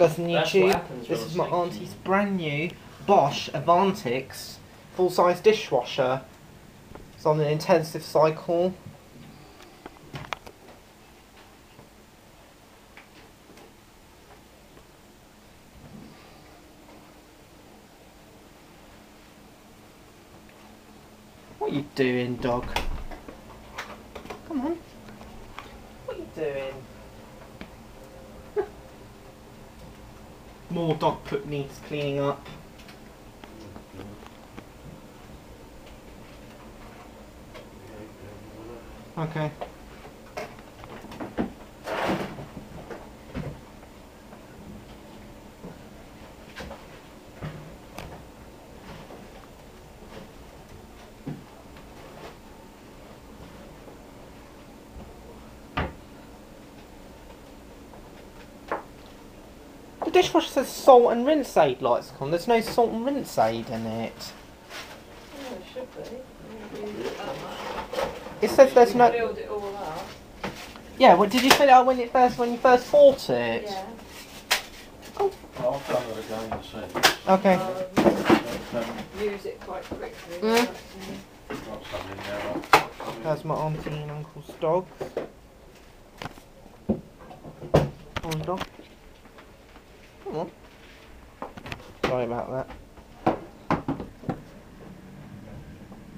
Guys on YouTube, this is my auntie's brand new Bosch Avantixx full-size dishwasher. It's on an intensive cycle. What are you doing, dog? Come on. What are you doing? More dog poop needs cleaning up. Okay. The dishwasher says salt and rinse aid lights on. There's no salt and rinse aid in it. Oh, it should be. It says there's no. Build it all up. Yeah. Well, did you say that when you first bought it? Yeah. Oh. Well, I've done it again since. Okay. Use it quite quickly. Mm. Got some in there. That's my auntie and uncle's dogs. Come on, dog. Come on. Sorry about that.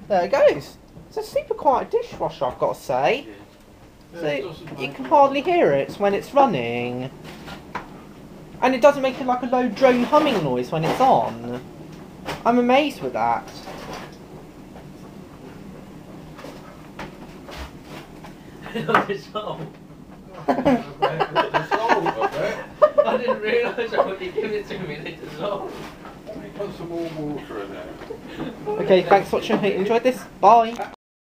There it goes. It's a super quiet dishwasher, I've got to say. Yeah, So it doesn't you make can a- hardly hear it when it's running. And it doesn't make like a low drone humming noise when it's on. I'm amazed with that. It's all. I didn't realise that when you give it to me, they dissolve. Let me put some more water in there. Okay, thanks for watching. Hope you enjoyed this. Bye.